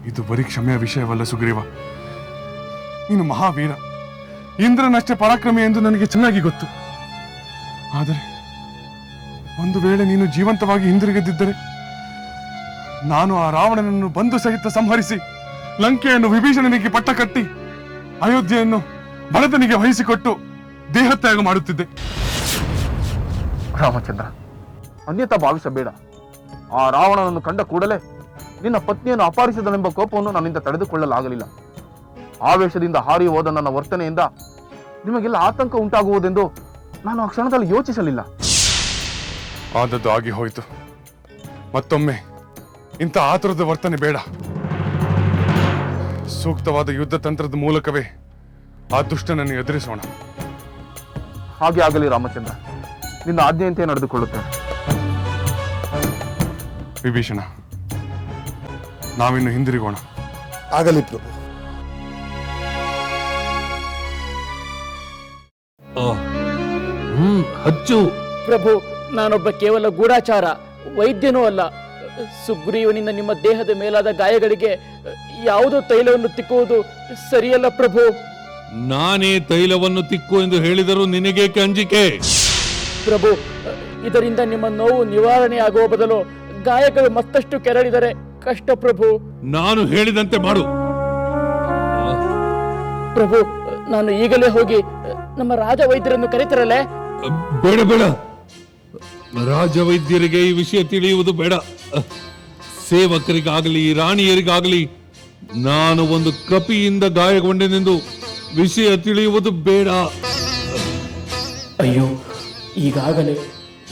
ಇದು ಬರೀ ಕ್ಷಮೆಯ ವಿಷಯವಲ್ಲ ಸುಗ್ರೀವ. ನೀನು ಮಹಾವೀರ, ಇಂದ್ರನಷ್ಟೇ ಪರಾಕ್ರಮಿ ಎಂದು ನನಗೆ ಚೆನ್ನಾಗಿ ಗೊತ್ತು. ಆದರೆ ಒಂದು ವೇಳೆ ನೀನು ಜೀವಂತವಾಗಿ ಹಿಂದಿರುಗದಿದ್ದರೆ ನಾನು ಆ ರಾವಣನನ್ನು ಬಂಧು ಸಹಿತ ಸಂಹರಿಸಿ ಲಂಕೆಯನ್ನು ವಿಭೀಷಣನಿಗೆ ಪಟ್ಟ ಕಟ್ಟಿ ಅಯೋಧ್ಯೆಯನ್ನು ಭರತನಿಗೆ ವಹಿಸಿಕೊಟ್ಟು ದೇಹತ್ಯಾಗ ಮಾಡುತ್ತಿದ್ದೆ. ರಾಮಚಂದ್ರ, ಅನ್ಯತಾ ಭಾವಿಸಬೇಡ. ಆ ರಾವಣನನ್ನು ಕಂಡ ಕೂಡಲೇ ನಿನ್ನ ಪತ್ನಿಯನ್ನು ಅಪಹರಿಸಿದನೆಂಬ ಕೋಪವನ್ನು ನನ್ನಿಂದ ತಡೆದುಕೊಳ್ಳಲಾಗಲಿಲ್ಲ. ಆವೇಶದಿಂದ ಹಾರಿ ಹೋದ ನನ್ನ ವರ್ತನೆಯಿಂದ ನಿಮಗೆಲ್ಲ ಆತಂಕ ಉಂಟಾಗುವುದೆಂದು ನಾನು ಆ ಕ್ಷಣದಲ್ಲಿ ಯೋಚಿಸಲಿಲ್ಲ. ಆದದ್ದು ಆಗಿ ಹೋಯಿತು. ಮತ್ತೊಮ್ಮೆ ಇಂಥ ಆತುರದ ವರ್ತನೆ ಬೇಡ. ಸೂಕ್ತವಾದ ಯುದ್ಧ ತಂತ್ರದ ಮೂಲಕವೇ ಆ ದುಷ್ಟನನ್ನು ಎದುರಿಸೋಣ. ಹಾಗೆ ಆಗಲಿ ರಾಮಚಂದ್ರ, ನಿನ್ನ ಆಜ್ಞೆಯಂತೆ ನಡೆದುಕೊಳ್ಳುತ್ತೇನೆ. ವಿಭೀಷಣ, ನಾವಿನ್ನು ಹಿಂದಿರುಗೋಣ. ಆಗಲಿ ಪ್ರಭು. ಹಚ್ಚು. ಪ್ರಭು, ನಾನೊಬ್ಬ ಕೇವಲ ಗೂಢಾಚಾರ, ವೈದ್ಯನೂ ಅಲ್ಲ. ಸುಗ್ರೀವನಿಂದ ನಿಮ್ಮ ದೇಹದ ಮೇಲಾದ ಗಾಯಗಳಿಗೆ ಯಾವುದೋ ತೈಲವನ್ನು ತಿಕ್ಕುವುದು ಸರಿಯಲ್ಲ ಪ್ರಭು. ನಾನೇ ತೈಲವನ್ನು ತಿಕ್ಕು ಎಂದು ಹೇಳಿದರೂ ನಿನಗೇಕೆ ಅಂಜಿಕೆ? ಪ್ರಭು, ಇದರಿಂದ ನಿಮ್ಮ ನೋವು ನಿವಾರಣೆ ಆಗುವ ಬದಲು ಗಾಯಗಳು ಮತ್ತಷ್ಟು ಕೆರಳಿದರೆ ಕಷ್ಟ ಪ್ರಭು. ನಾನು ಹೇಳಿದಂತೆ ಮಾಡು. ಪ್ರಭು, ನಾನು ಈಗಲೇ ಹೋಗಿ ನಮ್ಮ ರಾಜ ವೈದ್ಯರನ್ನು ಕರೆತರಲೇ? ಬೇಡ ಬೇಡ, ರಾಜವೈದ್ಯರಿಗೆ ಈ ವಿಷಯ ತಿಳಿಯುವುದು ಬೇಡ. ಸೇವಕರಿಗಾಗಲಿ ರಾಣಿಯರಿಗಾಗಲಿ ನಾನು ಒಂದು ಕಪಿಯಿಂದ ಗಾಯಗೊಂಡೆನೆಂದು ವಿಷಯ ತಿಳಿಯುವುದು ಬೇಡ. ಅಯ್ಯೋ, ಈಗಾಗಲೇ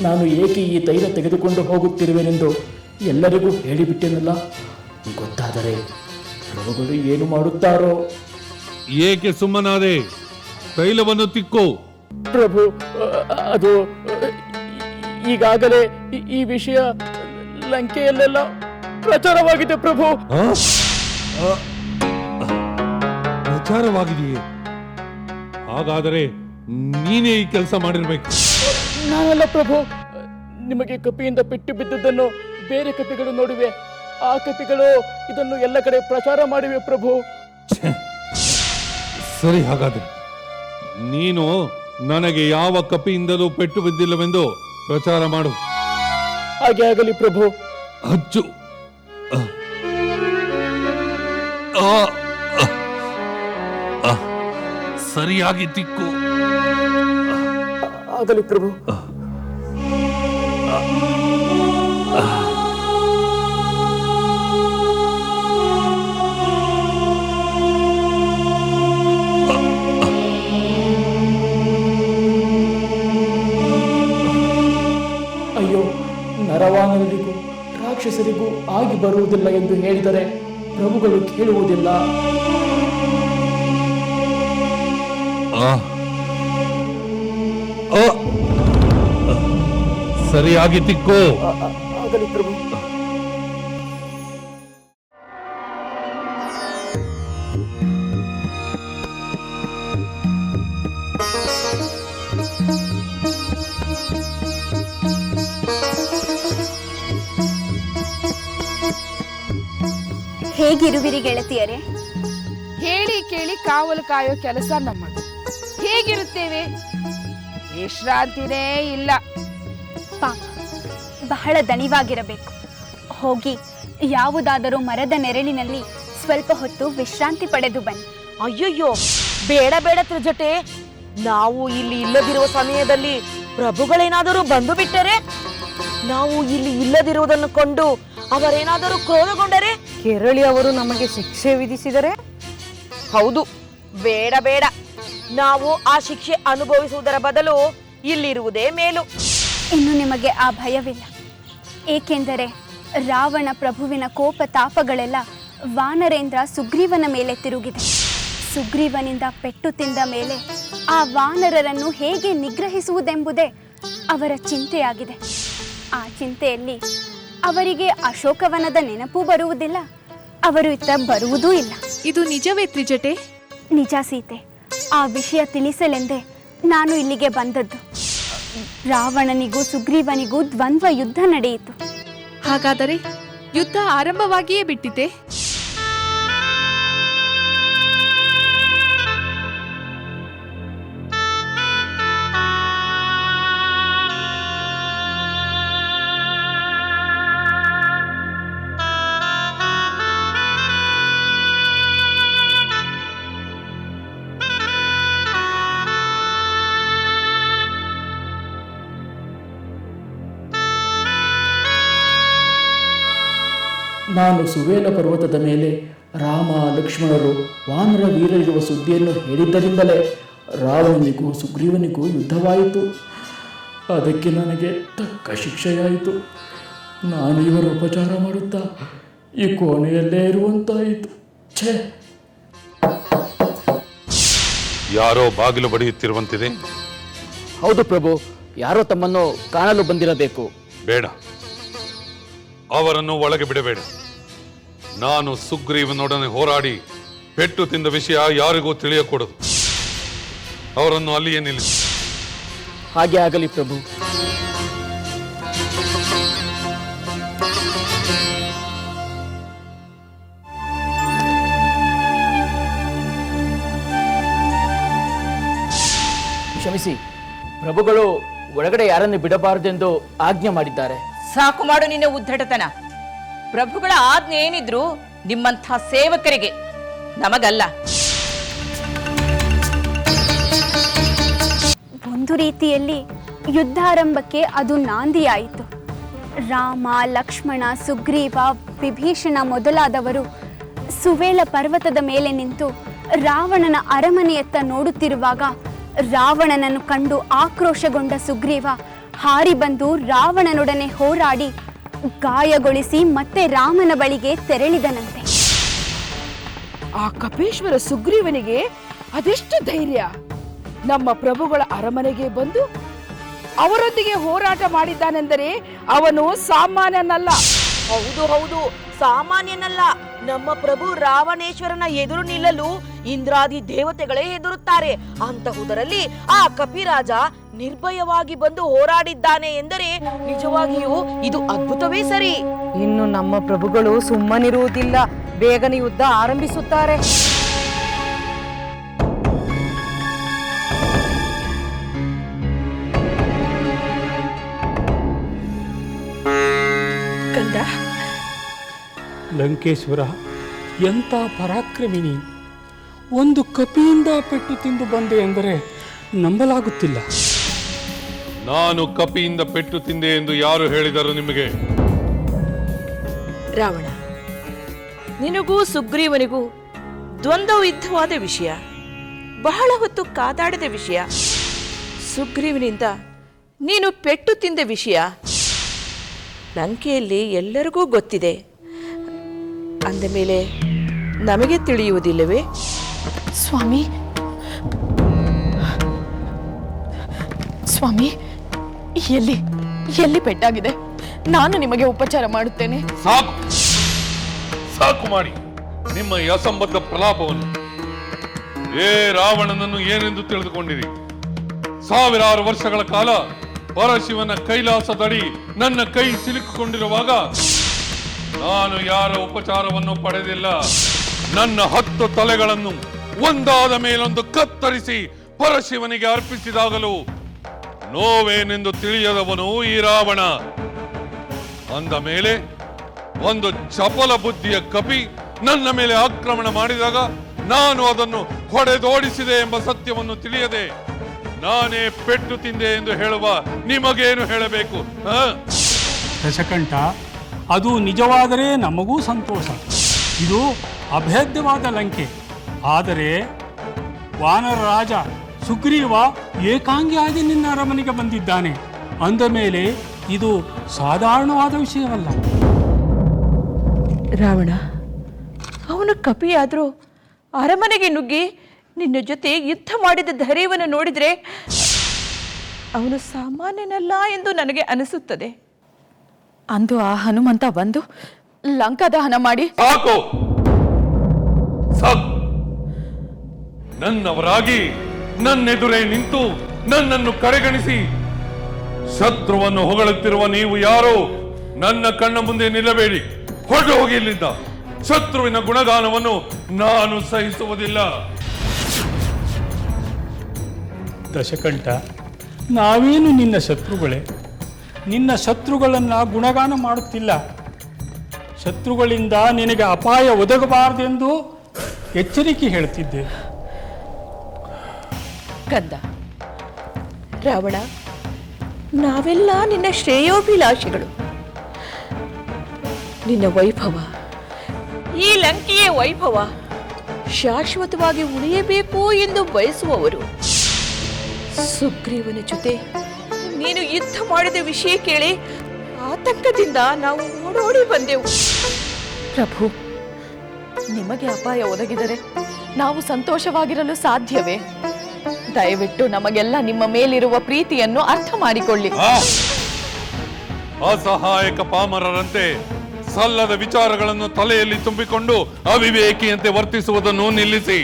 ನಾನು ಏಕೆ ಈ ತೈಲ ತೆಗೆದುಕೊಂಡು ಹೋಗುತ್ತಿರುವೆನೆಂದು ಎಲ್ಲರಿಗೂ ಹೇಳಿಬಿಟ್ಟೆನಲ್ಲ. ಗೊತ್ತಾದರೆ ಪ್ರಭುಗಳು ಏನು ಮಾಡುತ್ತಾರೋ? ಏಕೆ ಸುಮ್ಮನಾದೆ? ತೈಲವನ್ನು ತಿಕ್ಕು. ಪ್ರಭು, ಅದು ಈಗಾಗಲೇ ಈ ವಿಷಯ ಲಂಕೆಯಲ್ಲೆಲ್ಲ ಪ್ರಚಾರವಾಗಿದೆ ಪ್ರಭು. ಪ್ರಚಾರವಾಗಿದೆಯೇ? ಹಾಗಾದರೆ ನೀನೇ ಈ ಕೆಲಸ ಮಾಡಿರ್ಬೇಕು. ನಾನಲ್ಲ ಪ್ರಭು. ನಿಮಗೆ ಕಪಿಯಿಂದ ಪೆಟ್ಟು ಬಿದ್ದುದನ್ನು ಬೇರೆ ಕಪಿಗಳು ನೋಡಿವೆ. ಆ ಕಪಿಗಳು ಇದನ್ನು ಎಲ್ಲ ಕಡೆ ಪ್ರಚಾರ ಮಾಡಿವೆ ಪ್ರಭು. ಸರಿ, ಹಾಗಾದ್ರೆ ನೀನು ನನಗೆ ಯಾವ ಕಪಿಯಿಂದಲೂ ಪೆಟ್ಟು ಬಿದ್ದಿಲ್ಲವೆಂದು ಪ್ರಚಾರ ಮಾಡು. ಹಾಗೆ ಆಗಲಿ ಪ್ರಭು. ಹಚ್ಚು. ಸರಿಯಾಗಿ ತಿಕ್ಕು. ಆಗಲಿ ಪ್ರಭು. ಅಯ್ಯೋ, ನರವಾನರಿಗೂ ರಾಕ್ಷಸರಿಗೂ ಆಗಿ ಬರುವುದಿಲ್ಲ ಎಂದು ಹೇಳಿದರೆ ಪ್ರಭುಗಳು ಕೇಳುವುದಿಲ್ಲ. ಸರಿಯಾಗಿ ತಿಕ್ಕೋ. ಆಗಲಿ ಪ್ರಭು. ಹೇಗಿರುವಿರಿ ಗೆಳತಿಯರೇ? ಹೇಳಿ ಕೇಳಿ ಕಾವಲು ಕಾಯೋ ಕೆಲಸ ನಮ್ಮದು. ಹೇಗಿರುತ್ತೇವೆ? ವಿಶ್ರಾಂತಿನೇ ಇಲ್ಲ. ಪಾಪ, ಬಹಳ ದಣಿವಾಗಿರಬೇಕು. ಹೋಗಿ ಯಾವುದಾದರೂ ಮರದ ನೆರಳಿನಲ್ಲಿ ಸ್ವಲ್ಪ ಹೊತ್ತು ವಿಶ್ರಾಂತಿ ಪಡೆದು ಬನ್ನಿ. ಅಯ್ಯಯ್ಯೋ, ಬೇಡ ಬೇಡ ತ್ರಿಜಟೆ. ನಾವು ಇಲ್ಲಿ ಇಲ್ಲದಿರುವ ಸಮಯದಲ್ಲಿ ಪ್ರಭುಗಳೇನಾದರೂ ಬಂದು ಬಿಟ್ಟರೆ, ನಾವು ಇಲ್ಲಿ ಇಲ್ಲದಿರುವುದನ್ನು ಕೊಂಡು ಅವರೇನಾದರೂ ಕ್ರೋಧಗೊಂಡರೆ, ಕೆರಳಿ ಅವರು ನಮಗೆ ಶಿಕ್ಷೆ ವಿಧಿಸಿದರೆ? ಹೌದು, ಬೇಡ ಬೇಡ. ನಾವು ಆ ಶಿಕ್ಷೆ ಅನುಭವಿಸುವುದರ ಬದಲು ಇಲ್ಲಿರುವುದೇ ಮೇಲು. ಇನ್ನು ನಿಮಗೆ ಆ ಭಯವಿಲ್ಲ. ಏಕೆಂದರೆ ರಾವಣ ಪ್ರಭುವಿನ ಕೋಪ ತಾಪಗಳೆಲ್ಲ ವಾನರೇಂದ್ರ ಸುಗ್ರೀವನ ಮೇಲೆ ತಿರುಗಿದೆ. ಸುಗ್ರೀವನಿಂದ ಪೆಟ್ಟು ತಿಂದ ಮೇಲೆ ಆ ವಾನರರನ್ನು ಹೇಗೆ ನಿಗ್ರಹಿಸುವುದೆಂಬುದೇ ಅವರ ಚಿಂತೆಯಾಗಿದೆ. ಆ ಚಿಂತೆಯಲ್ಲಿ ಅವರಿಗೆ ಅಶೋಕವನದ ನೆನಪು ಬರುವುದಿಲ್ಲ, ಅವರು ಇತ್ತ ಬರುವುದೂ ಇಲ್ಲ. ಇದು ನಿಜವೇ ತ್ರಿಜಟೆ? ನಿಜ ಸೀತೆ. ಆ ವಿಷಯ ತಿಳಿಸಲೆಂದೇ ನಾನು ಇಲ್ಲಿಗೆ ಬಂದದ್ದು. ರಾವಣನಿಗೂ ಸುಗ್ರೀವನಿಗೂ ದ್ವಂದ್ವ ಯುದ್ಧ ನಡೆಯಿತು. ಹಾಗಾದರೆ ಯುದ್ಧ ಆರಂಭವಾಗಿಯೇ ಬಿಟ್ಟಿದೆ? ನಾನು ಸುವೇಲ ಪರ್ವತದ ಮೇಲೆ ರಾಮ ಲಕ್ಷ್ಮಣರು ವಾನರ ವೀರರಿರುವ ಸುದ್ದಿಯನ್ನು ಹೇಳಿದ್ದರಿಂದಲೇ ರಾವಣನಿಗೂ ಸುಗ್ರೀವನಿಗೂ ಯುದ್ಧವಾಯಿತು. ಅದಕ್ಕೆ ನನಗೆ ತಕ್ಕ ಶಿಕ್ಷೆಯಾಯಿತು. ನಾನು ಇವರ ಉಪಚಾರ ಮಾಡುತ್ತಾ ಈ ಕೋಣೆಯಲ್ಲೇ ಇರುವಂತಾಯಿತು. ಛೇ, ಯಾರೋ ಬಾಗಿಲು ಬಡಿಯುತ್ತಿರುವಂತಿದೆ. ಹೌದು ಪ್ರಭು, ಯಾರೋ ತಮ್ಮನ್ನು ಕಾಣಲು ಬಂದಿರಬೇಕು. ಬೇಡ, ಅವರನ್ನು ಒಳಗೆ ಬಿಡಬೇಡ. ನಾನು ಸುಗ್ರೀವನೊಡನೆ ಹೋರಾಡಿ ಪೆಟ್ಟು ತಿಂದ ವಿಷಯ ಯಾರಿಗೂ ತಿಳಿಯಕೂಡದು. ಅವರನ್ನು ಅಲ್ಲಿಯೇ ನಿಲ್ಲಿಸಿ. ಹಾಗೆ ಆಗಲಿ ಪ್ರಭು. ಕ್ಷಮಿಸಿ, ಪ್ರಭುಗಳು ಒಳಗಡೆ ಯಾರನ್ನು ಬಿಡಬಾರದೆಂದು ಆಜ್ಞೆ ಮಾಡಿದ್ದಾರೆ. ಸಾಕು ಮಾಡು ನಿನ್ನ ಉದ್ದಟತನ. ಪ್ರಭುಗಳ ಆಜ್ಞೆ ಏನಿದ್ರು ನಿಮ್ಮಂಥ ಸೇವಕರಿಗೆ, ನಮಗಲ್ಲ. ಒಂದು ರೀತಿಯಲ್ಲಿ ಯುದ್ಧಾರಂಭಕ್ಕೆ ಅದು ನಾಂದಿಯಾಯಿತು. ರಾಮ, ಲಕ್ಷ್ಮಣ, ಸುಗ್ರೀವ, ವಿಭೀಷಣ ಮೊದಲಾದವರು ಸುವೇಲ ಪರ್ವತದ ಮೇಲೆ ನಿಂತು ರಾವಣನ ಅರಮನೆಯತ್ತ ನೋಡುತ್ತಿರುವಾಗ ರಾವಣನನ್ನು ಕಂಡು ಆಕ್ರೋಶಗೊಂಡ ಸುಗ್ರೀವ ಹಾರಿ ಬಂದು ರಾವಣನೊಡನೆ ಹೋರಾಡಿ ಗಾಯಗೊಳಿಸಿ ಮತ್ತೆ ರಾಮನ ಬಳಿಗೆ ತೆರಳಿದನಂತೆ. ಆ ಕಪೇಶ್ವರ ಸುಗ್ರೀವನಿಗೆ ಅದೆಷ್ಟು ಧೈರ್ಯ! ನಮ್ಮ ಪ್ರಭುಗಳ ಅರಮನೆಗೆ ಬಂದು ಅವರೊಂದಿಗೆ ಹೋರಾಟ ಮಾಡಿದ್ದಾನೆಂದರೆ ಅವನು ಸಾಮಾನ್ಯನಲ್ಲ. ಹೌದು ಹೌದು, ಸಾಮಾನ್ಯನಲ್ಲ. ನಮ್ಮ ಪ್ರಭು ರಾವಣೇಶ್ವರನ ಎದುರು ನಿಲ್ಲಲು ಇಂದ್ರಾದಿ ದೇವತೆಗಳೇ ಹೆದರುತ್ತಾರೆ. ಅಂತಹುದರಲ್ಲಿ ಆ ಕಪಿರಾಜ ನಿರ್ಭಯವಾಗಿ ಬಂದು ಹೋರಾಡಿದ್ದಾನೆ ಎಂದರೆ ನಿಜವಾಗಿಯೂ ಇದು ಅದ್ಭುತವೇ ಸರಿ. ಇನ್ನು ನಮ್ಮ ಪ್ರಭುಗಳು ಸುಮ್ಮನಿರುವುದಿಲ್ಲ, ಬೇಗನೆ ಯುದ್ಧ ಆರಂಭಿಸುತ್ತಾರೆ. ಕಂದ, ಲಂಕೇಶ್ವರ, ಎಂಥ ಪರಾಕ್ರಮಿ ನೀನು! ಒಂದು ಕಪಿಯಿಂದ ಪೆಟ್ಟು ತಿಂದು ಬಂದೆ ಎಂದರೆ ನಂಬಲಾಗುತ್ತಿಲ್ಲ. ನಾನು ಕಪಿಯಿಂದ ಪೆಟ್ಟು ತಿಂದೆ ಎಂದು ಯಾರು ಹೇಳಿದರು ನಿಮಗೆ? ರಾವಣ, ನಿನಗೂ ಸುಗ್ರೀವನಿಗೂ ದ್ವಂದ್ವ ಯುದ್ಧವಾದ ವಿಷಯ, ಬಹಳ ಹೊತ್ತು ಕಾದಾಡಿದ ವಿಷಯ, ಸುಗ್ರೀವನಿಂದ ನೀನು ಪೆಟ್ಟು ತಿಂದ ವಿಷಯ ಲಂಕೆಯಲ್ಲಿ ಎಲ್ಲರಿಗೂ ಗೊತ್ತಿದೆ. ಅಂದ ಮೇಲೆ ನಮಗೆ ತಿಳಿಯುವುದಿಲ್ಲವೇ? ಸ್ವಾಮಿ ಸ್ವಾಮಿ, ಎಲ್ಲಿ ಎಲ್ಲಿ ಪೆಟ್ಟಾಗಿದೆ? ನಾನು ನಿಮಗೆ ಉಪಚಾರ ಮಾಡುತ್ತೇನೆ. ಸಾಕು ಸಾಕು ಮಾಡಿ ನಿಮ್ಮ ಅಸಂಬದ್ಧ ಪ್ರಲಾಪವನ್ನು. ಏ ರಾವಣನನ್ನು ಏನೆಂದು ತಿಳಿದುಕೊಂಡಿರಿ? ಸಾವಿರಾರು ವರ್ಷಗಳ ಕಾಲ ಪರಶಿವನ ಕೈಲಾಸದಡಿ ನನ್ನ ಕೈ ಸಿಲುಕಿಕೊಂಡಿರುವಾಗ ನಾನು ಯಾರ ಉಪಚಾರವನ್ನು ಪಡೆದಿಲ್ಲ. ನನ್ನ 10 ತಲೆಗಳನ್ನು ಒಂದಾದ ಮೇಲೊಂದು ಕತ್ತರಿಸಿ ಪರಶಿವನಿಗೆ ಅರ್ಪಿಸಿದಾಗಲೂ ನೋವೇನೆಂದು ತಿಳಿಯದವನು ಈ ರಾವಣ. ಅಂದ ಮೇಲೆ ಒಂದು ಚಪಲ ಬುದ್ಧಿಯ ಕಪಿ ನನ್ನ ಮೇಲೆ ಆಕ್ರಮಣ ಮಾಡಿದಾಗ ನಾನು ಅದನ್ನು ಹೊಡೆದೋಡಿಸಿದೆ ಎಂಬ ಸತ್ಯವನ್ನು ತಿಳಿಯದೆ ನಾನೇ ಪೆಟ್ಟು ತಿಂದೆ ಎಂದು ಹೇಳುವ ನಿಮಗೇನು ಹೇಳಬೇಕು? ದಶಕಂಠ, ಅದು ನಿಜವಾದರೆ ನಮಗೂ ಸಂತೋಷ. ಇದು ಅಭೇದ್ಯವಾದ ಲಂಕೆ. ಆದರೆ ವಾನರ ರಾಜ ಸುಗ್ರೀವ ಏಕಾಂಗಿಯಾಗಿ ನಿನ್ನ ಅರಮನೆಗೆ ಬಂದಿದ್ದಾನೆ ಅಂದ ಮೇಲೆ ಇದು ಸಾಧಾರಣವಾದ ವಿಷಯವಲ್ಲ. ರಾವಣ, ಅವನು ಕಪಿಯಾದರೂ ಅರಮನೆಗೆ ನುಗ್ಗಿ ನಿನ್ನ ಜೊತೆ ಯುದ್ಧ ಮಾಡಿದ ಧೈರ್ಯವನ್ನು ನೋಡಿದರೆ ಅವನು ಸಾಮಾನ್ಯನಲ್ಲ ಎಂದು ನನಗೆ ಅನಿಸುತ್ತದೆ. ಅಂದು ಆ ಹನುಮಂತ ಬಂದು ಲಂಕಾದಹನ ಮಾಡಿ ಸಾಕು ಸಾಕು. ನನ್ನವರಾಗಿ ನನ್ನೆದುರೇ ನಿಂತು ನನ್ನನ್ನು ಕಡೆಗಣಿಸಿ ಶತ್ರುವನ್ನು ಹೊಗಳುತ್ತಿರುವ ನೀವು ಯಾರೋ ನನ್ನ ಕಣ್ಣ ಮುಂದೆ ನಿಲ್ಲಬೇಡಿ. ಹೊರಟು ಹೋಗಿ ಇಲ್ಲಿಂದ. ಶತ್ರುವಿನ ಗುಣಗಾನವನ್ನು ನಾನು ಸಹಿಸುವುದಿಲ್ಲ. ದಶಕಂಠ, ನಾವೇನು ನಿನ್ನ ಶತ್ರುಗಳೇ? ನಿನ್ನ ಶತ್ರುಗಳನ್ನು ಗುಣಗಾನ ಮಾಡುತ್ತಿಲ್ಲ. ಶತ್ರುಗಳಿಂದ ನಿನಗೆ ಅಪಾಯ ಒದಗಬಾರದೆಂದು ಎಚ್ಚರಿಕೆ ಹೇಳ್ತಿದ್ದೆ. ಕಂದ, ರಾವಣ, ನಾವೆಲ್ಲ ನಿನ್ನ ಶ್ರೇಯೋಭಿಲಾಷಿಗಳು. ನಿನ್ನ ವೈಭವ, ಈ ಲಂಕೆಯ ವೈಭವ ಶಾಶ್ವತವಾಗಿ ಉಳಿಯಬೇಕು ಎಂದು ಬಯಸುವವರು. ಸುಗ್ರೀವನ ಜೊತೆ ನೀನು ಯುದ್ಧ ಮಾಡಿದ ವಿಷಯ ಕೇಳಿ ಆತಂಕದಿಂದ ನಾವು ಓಡೋಡಿ ಬಂದೆವು. ಪ್ರಭು, ನಿಮಗೆ ಅಪಾಯ ಒದಗಿದರೆ ನಾವು ಸಂತೋಷವಾಗಿರಲು ಸಾಧ್ಯವೇ? ದಯವಿಟ್ಟು ನಮಗೆಲ್ಲ ನಿಮ್ಮ ಮೇಲಿರುವ ಪ್ರೀತಿಯನ್ನು ಅರ್ಥ ಮಾಡಿಕೊಳ್ಳಿ. ಅಸಹಾಯಕ ಪಾಮರರಂತೆ ಸಲ್ಲದ ವಿಚಾರಗಳನ್ನು ತಲೆಯಲ್ಲಿ ತುಂಬಿಕೊಂಡು ಅವಿವೇಕಿಯಂತೆ ವರ್ತಿಸುವುದನ್ನು ನಿಲ್ಲಿಸಿ.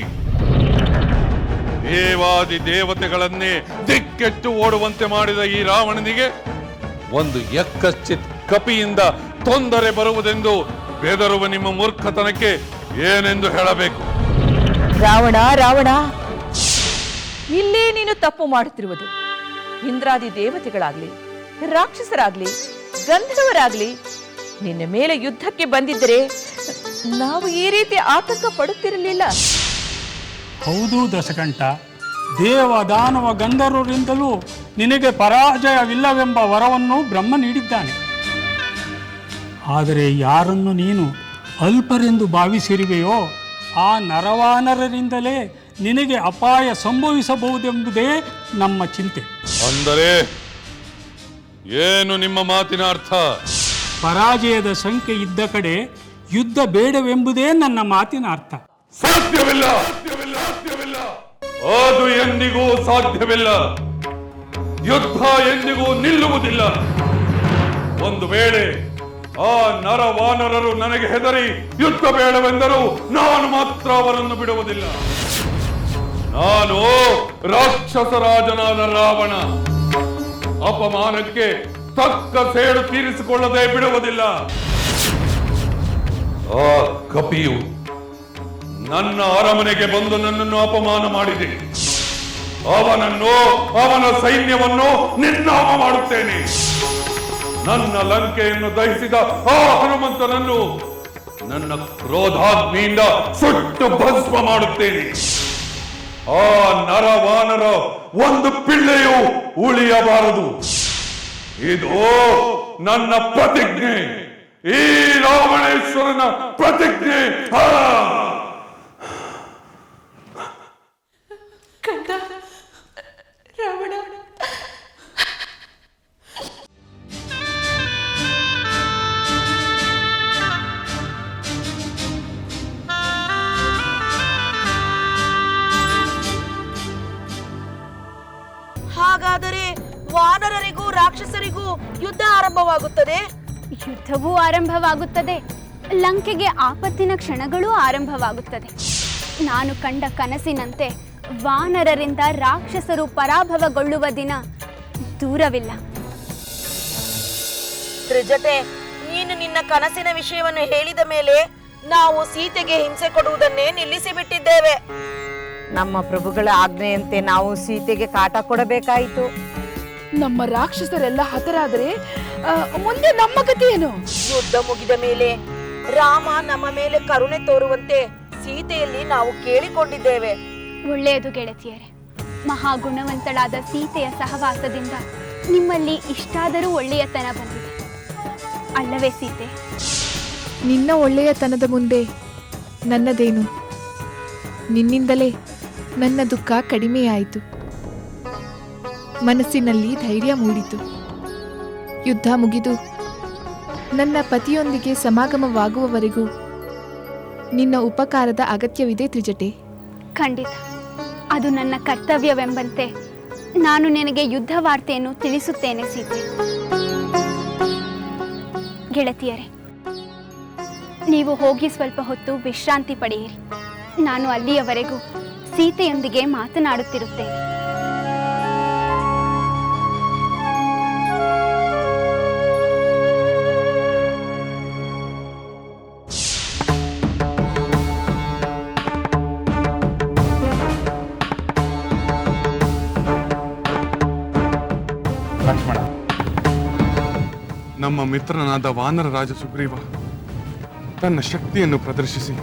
ದೇವಾದಿ ದೇವತೆಗಳನ್ನೇ ದಿಕ್ಕೆಟ್ಟು ಓಡುವಂತೆ ಮಾಡಿದ ಈ ರಾವಣನಿಗೆ ಒಂದು ಯಕ್ಕಶ್ಚಿತ್ ಕಪಿಯಿಂದ ತೊಂದರೆ ಬರುವುದೆಂದು ಬೆದರುವ ನಿಮ್ಮ ಮೂರ್ಖತನಕ್ಕೆ ಏನೆಂದು ಹೇಳಬೇಕು? ರಾವಣ ರಾವಣ, ಇಲ್ಲೇ ನೀನು ತಪ್ಪು ಮಾಡುತ್ತಿರುವುದು. ಇಂದ್ರಾದಿ ದೇವತೆಗಳಾಗ್ಲಿ, ರಾಕ್ಷಸರಾಗ್ಲಿ, ಗಂಧರ್ವರಾಗ್ಲಿ ನಿನ್ನ ಮೇಲೆ ಯುದ್ಧಕ್ಕೆ ಬಂದಿದ್ದರೆ ನಾವು ಈ ರೀತಿ ಆತಂಕ ಪಡುತ್ತಿರಲಿಲ್ಲ. ಹೌದು ದಶಕಂಠ, ದೇವ ದಾನವ ಗಂಧರ್ವರಿಂದಲೂ ನಿನಗೆ ಪರಾಜಯವಿಲ್ಲವೆಂಬ ವರವನ್ನು ಬ್ರಹ್ಮ ನೀಡಿದ್ದಾನೆ. ಆದರೆ ಯಾರನ್ನು ನೀನು ಅಲ್ಪರೆಂದು ಭಾವಿಸಿರುವೆಯೋ ಆ ನರವಾನರರಿಂದಲೇ ನಿನಗೆ ಅಪಾಯ ಸಂಭವಿಸಬಹುದೆಂಬುದೇ ನಮ್ಮ ಚಿಂತೆ. ಅಂದರೆ ಏನು ನಿಮ್ಮ ಮಾತಿನ ಅರ್ಥ? ಪರಾಜಯದ ಸಂಖ್ಯೆ ಇದ್ದ ಕಡೆ ಯುದ್ಧ ಬೇಡವೆಂಬುದೇ ನನ್ನ ಮಾತಿನ ಅರ್ಥ. ಸಾಧ್ಯವಿಲ್ಲ, ಅದು ಎಂದಿಗೂ ಸಾಧ್ಯವಿಲ್ಲ. ಯುದ್ಧ ಎಂದಿಗೂ ನಿಲ್ಲುವುದಿಲ್ಲ. ಒಂದು ವೇಳೆ ಆ ನರವಾನರರು ನನಗೆ ಹೆದರಿ ಯುದ್ಧ ಬೇಡವೆಂದರೂ ನಾನು ಮಾತ್ರ ಅವರನ್ನು ಬಿಡುವುದಿಲ್ಲ. ನಾನು ರಾಕ್ಷಸರಾಜನಾದ ರಾವಣ ಅಪಮಾನಕ್ಕೆ ತಕ್ಕ ಸೇಡು ತೀರಿಸಿಕೊಳ್ಳದೆ ಬಿಡುವುದಿಲ್ಲ. ಆ ಕಪಿಯು ನನ್ನ ಅರಮನೆಗೆ ಬಂದು ನನ್ನನ್ನು ಅಪಮಾನ ಮಾಡಿದೆ. ಅವನನ್ನು, ಅವನ ಸೈನ್ಯವನ್ನು ನಿರ್ನಾಮ ಮಾಡುತ್ತೇನೆ. ನನ್ನ ಲಂಕೆಯನ್ನು ದಹಿಸಿದ ಆ ಹನುಮಂತನನ್ನು ನನ್ನ ಕ್ರೋಧಾಗ್ನಿಯಿಂದ ಸುಟ್ಟು ಭಸ್ಮ ಮಾಡುತ್ತೇನೆ. ಆ ನರವಾನರ ಒಂದು ಪಿಳ್ಳೆಯೂ ಉಳಿಯಬಾರದು. ಇದು ನನ್ನ ಪ್ರತಿಜ್ಞೆ, ಈ ರಾವಣೇಶ್ವರನ ಪ್ರತಿಜ್ಞೆ. ಕಂದ ರಾವಣ, ಹಾಗಾದರೆ ವಾನರರಿಗೂ ರಾಕ್ಷಸರಿಗೂ ಯುದ್ಧ ಆರಂಭವಾಗುತ್ತದೆ. ಯುದ್ಧವೂ ಆರಂಭವಾಗುತ್ತದೆ, ಲಂಕೆಗೆ ಆಪತ್ತಿನ ಕ್ಷಣಗಳೂ ಆರಂಭವಾಗುತ್ತದೆ. ನಾನು ಕಂಡ ಕನಸಿನಂತೆ ವಾನರರಿಂದ ರಾಕ್ಷಸರು ಪರಾಭವಗೊಳ್ಳುವ ದಿನ ದೂರವಿಲ್ಲ. ತ್ರಿಜಟೆ, ನೀನು ನಿನ್ನ ಕನಸಿನ ವಿಷಯವನ್ನು ಹೇಳಿದ ಮೇಲೆ ನಾವು ಸೀತೆಗೆ ಹಿಂಸೆ ಕೊಡುವುದನ್ನೇ ನಿಲ್ಲಿಸಿಬಿಟ್ಟಿದ್ದೇವೆ. ನಮ್ಮ ಪ್ರಭುಗಳ ಆಜ್ಞೆಯಂತೆ ನಾವು ಸೀತೆಗೆ ಕಾಟ ಕೊಡಬೇಕಾಯಿತು. ನಮ್ಮ ರಾಕ್ಷಸರೆಲ್ಲ ಹತರಾದರೆ ಮುಂದೆ ನಮ್ಮ ಗತಿ ಏನು? ಯುದ್ಧ ಮುಗಿದ ಮೇಲೆ ರಾಮ ನಮ್ಮ ಮೇಲೆ ಕರುಣೆ ತೋರುವಂತೆ ಸೀತೆಯಲ್ಲಿ ನಾವು ಕೇಳಿಕೊಂಡಿದ್ದೇವೆ. ಒಳ್ಳೆಯದು ಗೆಳತಿಯರೇ. ಮಹಾಗುಣವಂತಳಾದ ಸೀತೆಯ ಸಹವಾಸದಿಂದ ನಿಮ್ಮಲ್ಲಿ ಇಷ್ಟಾದರೂ ಒಳ್ಳೆಯತನ ಬಂದಿದೆ ಅಲ್ಲವೇ ಸೀತೆ? ನಿನ್ನ ಒಳ್ಳೆಯತನದ ಮುಂದೆ ನನ್ನದೇನು? ನಿನ್ನಿಂದಲೇ ನನ್ನ ದುಃಖ ಕಡಿಮೆಯಾಯಿತು, ಮನಸ್ಸಿನಲ್ಲಿ ಧೈರ್ಯ ಮೂಡಿತು. ಯುದ್ಧ ಮುಗಿದು ನನ್ನ ಪತಿಯೊಂದಿಗೆ ಸಮಾಗಮವಾಗುವವರೆಗೂ ನಿನ್ನ ಉಪಕಾರದ ಅಗತ್ಯವಿದೆ ತ್ರಿಜಟೆ. ಖಂಡಿತ, ಅದು ನನ್ನ ಕರ್ತವ್ಯವೆಂಬಂತೆ ನಾನು ನಿನಗೆ ಯುದ್ಧ ವಾರ್ತೆಯನ್ನು ತಿಳಿಸುತ್ತೇನೆ ಸೀತೆ. ಗೆಳತಿಯರೇ, ನೀವು ಹೋಗಿ ಸ್ವಲ್ಪ ಹೊತ್ತು ವಿಶ್ರಾಂತಿ ಪಡೆಯಿರಿ. ನಾನು ಅಲ್ಲಿಯವರೆಗೂ ಸೀತೆಯೊಂದಿಗೆ ಮಾತನಾಡುತ್ತಿರುತ್ತೇನೆ. ಲಕ್ಷ್ಮಣ, ನಮ್ಮ ಮಿತ್ರನಾದ ವಾನರ ರಾಜ ಸುಗ್ರೀವ ತನ್ನ ಶಕ್ತಿಯನ್ನು ಪ್ರದರ್ಶಿಸಿ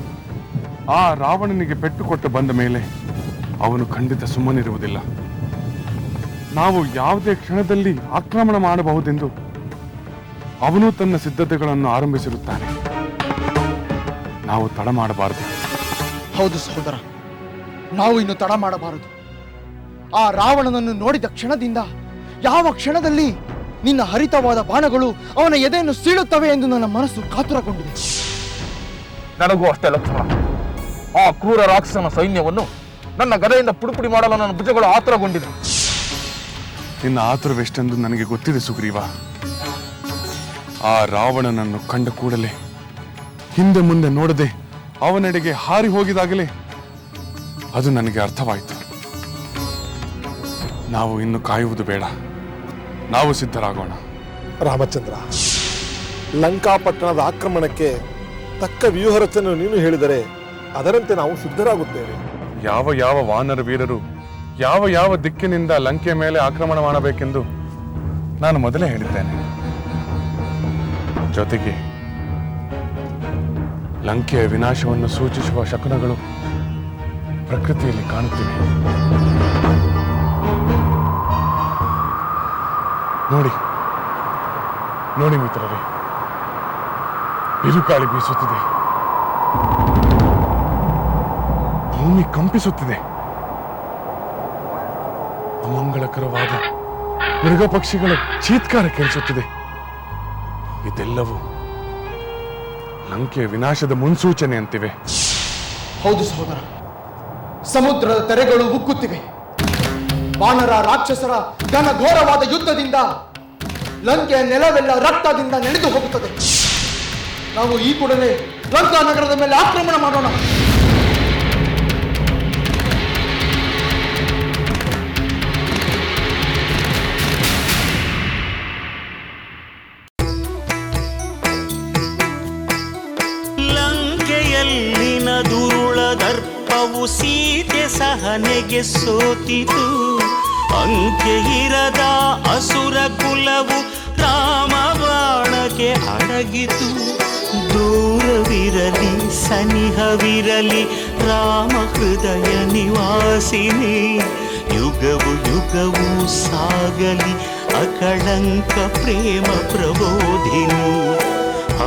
ಆ ರಾವಣನಿಗೆ ಪೆಟ್ಟು ಕೊಟ್ಟು ಬಂದ ಮೇಲೆ ಅವನು ಖಂಡಿತ ಸುಮ್ಮನಿರುವುದಿಲ್ಲ. ನಾವು ಯಾವುದೇ ಕ್ಷಣದಲ್ಲಿ ಆಕ್ರಮಣ ಮಾಡಬಹುದೆಂದು ಅವನು ತನ್ನ ಸಿದ್ಧತೆಗಳನ್ನು ಆರಂಭಿಸಿರುತ್ತಾನೆ. ನಾವು ತಡ ಮಾಡಬಾರದು. ಹೌದು ಸಹೋದರ, ನಾವು ಇನ್ನು ತಡ ಮಾಡಬಾರದು. ಆ ರಾವಣನನ್ನು ನೋಡಿದ ಕ್ಷಣದಿಂದ, ಯಾವ ಕ್ಷಣದಲ್ಲಿ ನಿನ್ನ ಹರಿತವಾದ ಬಾಣಗಳು ಅವನ ಎದೆಯನ್ನು ಸೀಳುತ್ತವೆ ಎಂದು ನನ್ನ ಮನಸ್ಸು ಕಾತುರಗೊಂಡಿದೆ. ನನಗೂ ಅಷ್ಟೇ ಲಕ್ಷ್ಮಣ. ಆ ಕ್ರೂರ ರಾಕ್ಷಸನ ಸೈನ್ಯವನ್ನು ನನ್ನ ಗದೆಯಿಂದ ಪುಡಿಪುಡಿ ಮಾಡಲು ನನ್ನ ಭುಜಗಳು ಆತುರಗೊಂಡಿದೆ. ನಿನ್ನ ಆತುರವೆಷ್ಟೆಂದು ನನಗೆ ಗೊತ್ತಿದೆ ಸುಗ್ರೀವ. ಆ ರಾವಣನನ್ನು ಕಂಡ ಕೂಡಲೇ ಹಿಂದೆ ಮುಂದೆ ನೋಡದೆ ಅವನೆಡೆಗೆ ಹಾರಿ ಹೋಗಿದಾಗಲೇ ಅದು ನನಗೆ ಅರ್ಥವಾಯಿತು. ನಾವು ಇನ್ನು ಕಾಯುವುದು ಬೇಡ, ನಾವು ಸಿದ್ಧರಾಗೋಣ. ರಾಮಚಂದ್ರ, ಲಂಕಾಪಟ್ಟಣದ ಆಕ್ರಮಣಕ್ಕೆ ತಕ್ಕ ವ್ಯೂಹ ರಚನೆ ನೀನು ಹೇಳಿದರೆ ಅದರಂತೆ ನಾವು ಸಿದ್ಧರಾಗುತ್ತೇವೆ. ಯಾವ ಯಾವ ವಾನರ ವೀರರು ಯಾವ ಯಾವ ದಿಕ್ಕಿನಿಂದ ಲಂಕೆಯ ಮೇಲೆ ಆಕ್ರಮಣ ಮಾಡಬೇಕೆಂದು ನಾನು ಮೊದಲೇ ಹೇಳಿದ್ದೇನೆ. ಜೊತೆಗೆ ಲಂಕೆಯ ವಿನಾಶವನ್ನು ಸೂಚಿಸುವ ಶಕುನಗಳು ಪ್ರಕೃತಿಯಲ್ಲಿ ಕಾಣುತ್ತಿವೆ. ನೋಡಿ ನೋಡಿ ಮಿತ್ರರೇ, ಬಿರುಗಾಳಿ ಬೀಸುತ್ತಿದೆ, ಭೂಮಿ ಕಂಪಿಸುತ್ತಿದೆ, ಅಮಂಗಳಕರವಾದ ಮೃಗ ಪಕ್ಷಿಗಳ ಚೀತ್ಕಾರ ಕೇಳಿಸುತ್ತಿದೆ. ಇದೆಲ್ಲವೂ ಲಂಕೆಯ ವಿನಾಶದ ಮುನ್ಸೂಚನೆ ಅಂತಿವೆ. ಹೌದು ಸಹೋದರ, ಸಮುದ್ರದ ತೆರೆಗಳು ಉಕ್ಕುತ್ತಿವೆ. ವಾನರ ರಾಕ್ಷಸರ ಘನಘೋರವಾದ ಯುದ್ಧದಿಂದ ಲಂಕೆಯ ನೆಲವೆಲ್ಲ ರಕ್ತದಿಂದ ನೆನೆದು ಹೋಗುತ್ತದೆ. ನಾವು ಈ ಕೂಡಲೇ ಲಂಕಾ ನಗರದ ಮೇಲೆ ಆಕ್ರಮಣ ಮಾಡೋಣ. ಲಂಕೆಯಲ್ಲಿನ ದುರುಳ ದರ್ಪವು ಸೀತೆ ಸಹನೆಗೆ ಸೋತಿತು. ಅಂಕೆ ಇರದ ಅಸುರ ಕುಲವು ರಾಮ ಬಾಣಕ್ಕೆ ಅಡಗಿತು. ದೂರವಿರಲಿ ಸನಿಹವಿರಲಿ ರಾಮ ಹೃದಯ ನಿವಾಸಿನಿ. ಯುಗವು ಯುಗವು ಸಾಗಲಿ ಅಕಳಂಕ ಪ್ರೇಮ ಪ್ರಬೋಧಿನಿ.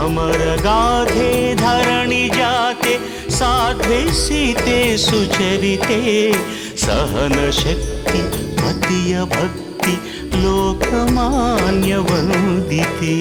ಅಮರ ಗಾಧೆ ಧರಣಿ ಜಾತೆ ಸಾಧ್ವೆ ಸೀತೆ ಸುಚರಿತೆ. ಸಹನ ಶಕ್ತಿ ಪತಿಯ ಭಕ್ತಿ ಲೋಕಮಾನ್ಯ ವಂದಿತೆ.